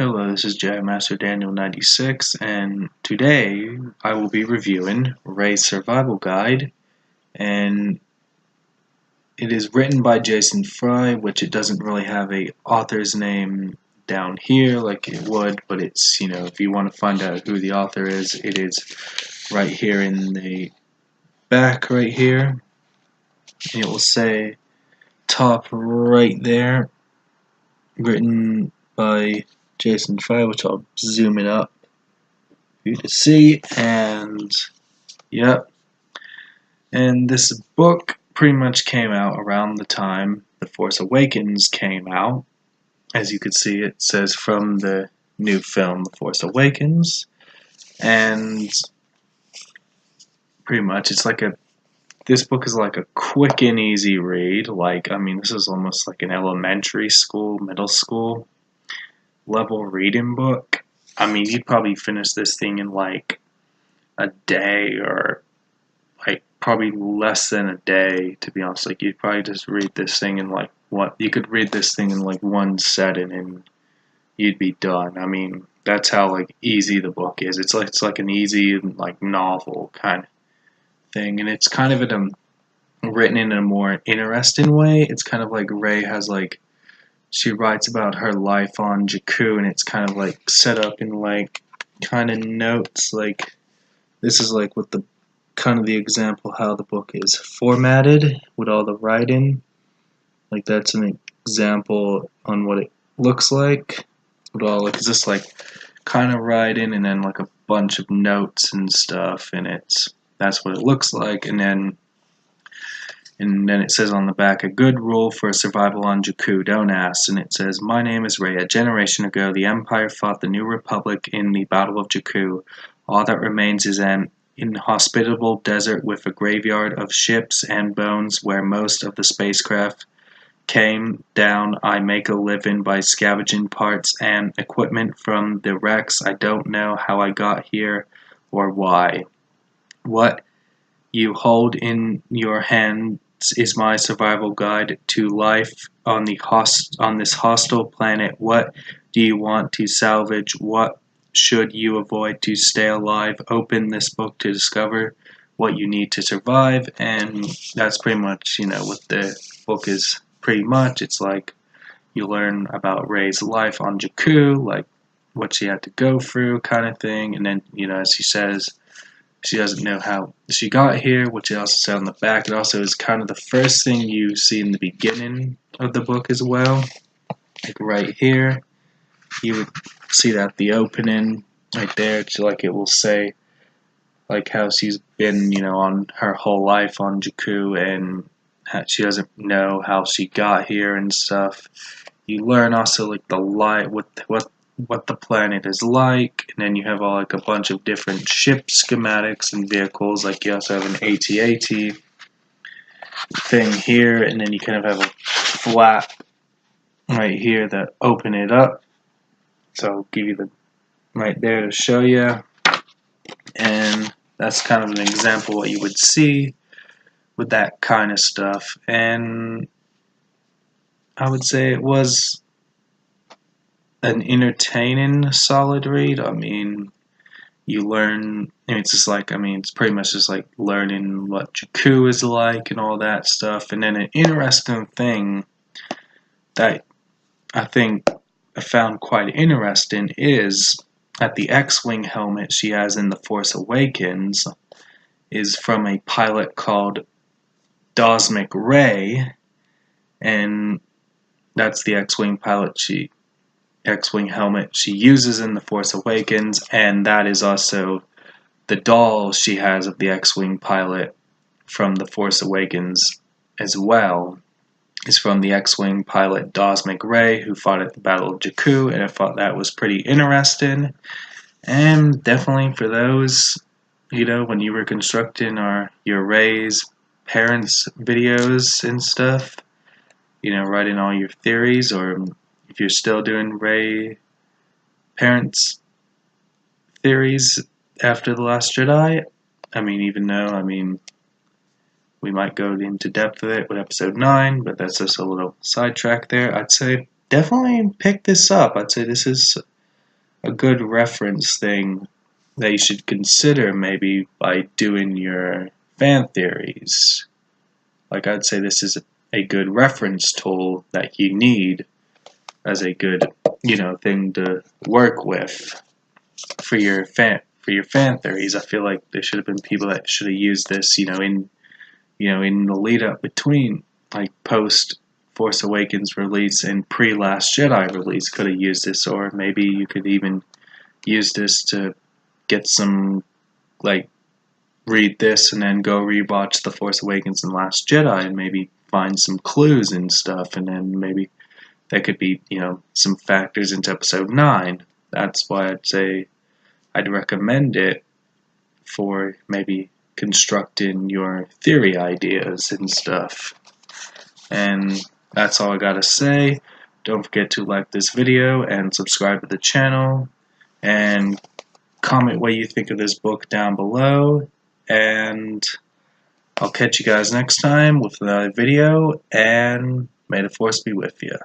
Hello, this is Jedi Master Daniel 96, and today I will be reviewing Rey's Survival Guide, and it is written by Jason Fry, which it doesn't really have a author's name down here like it would, but it's, if you want to find out who the author is, it is right here in the back right here. It will say top right there, written by Jason Fry, which I'll zoom it up for you to see, and yep. And this book pretty much came out around the time The Force Awakens came out. As you can see, it says from the new film The Force Awakens, and pretty much this book is like a quick and easy read. This is almost like an elementary school, middle school level reading book. You'd probably finish this thing in like a day, or like probably less than a day, to be honest. Like, you'd probably just read this thing in like you could read this thing in like one setting and you'd be done. That's how like easy the book is. It's like an easy like novel kind of thing, and it's kind of written in a more interesting way. It's kind of like Rey has like, she writes about her life on Jakku, and it's kind of like set up in like kind of notes. Like, this is like what the kind of the example how the book is formatted with all the writing. Like, that's an example on what it looks like with all, like, it's just like kind of writing and then like a bunch of notes and stuff, and that's what it looks like. And then it says on the back, a good rule for survival on Jakku, don't ask. And it says, my name is Rey. A generation ago, the Empire fought the New Republic in the Battle of Jakku. All that remains is an inhospitable desert with a graveyard of ships and bones where most of the spacecraft came down. I make a living by scavenging parts and equipment from the wrecks. I don't know how I got here or why. What you hold in your hands is my survival guide to life on this hostile planet. What do you want to salvage? What should you avoid to stay alive? Open this book to discover what you need to survive. And that's pretty much, what the book is pretty much. It's like you learn about Rey's life on Jakku, like what she had to go through kind of thing. And then, as she says, she doesn't know how she got here, which it also said on the back. It also is kind of the first thing you see in the beginning of the book as well. Like right here, you would see that the opening right there, it's like it will say like how she's been, on her whole life on Jakku, and she doesn't know how she got here and stuff. You learn also like the light, what the planet is like, and then you have all like a bunch of different ship schematics and vehicles. Like, you also have an AT-AT thing here, and then you kind of have a flap right here that open it up. So I'll give you the right there to show you, and that's kind of an example what you would see with that kind of stuff. And I would say it was an entertaining, solid read. You learn, it's pretty much just like learning what Jakku is like and all that stuff. And then an interesting thing that I think I found quite interesting is that the X-Wing helmet she has in The Force Awakens is from a pilot called Dosmic Rey, and that's the X-Wing helmet she uses in The Force Awakens, and that is also the doll she has of the X-Wing pilot from The Force Awakens as well. Is from the X-Wing pilot Dosmic Rey, who fought at the Battle of Jakku, and I thought that was pretty interesting. And definitely for those, when you were constructing your Rey's parents' videos and stuff, writing all your theories, or if you're still doing Rey parents' theories after The Last Jedi, even though, we might go into depth with it with episode 9, but that's just a little sidetrack there. I'd say definitely pick this up. I'd say this is a good reference thing that you should consider maybe by doing your fan theories. Like, I'd say this is a good reference tool that you need as a good, thing to work with for your fan theories. I feel like there should have been people that should have used this, in the lead up between, like, post Force Awakens release and pre Last Jedi release, could have used this, or maybe you could even use this to get some, like, read this and then go rewatch The Force Awakens and Last Jedi and maybe find some clues and stuff, and then maybe that could be, some factors into Episode 9. That's why I'd say I'd recommend it for maybe constructing your theory ideas and stuff. And that's all I gotta say. Don't forget to like this video and subscribe to the channel, and comment what you think of this book down below, and I'll catch you guys next time with another video, and may the Force be with you.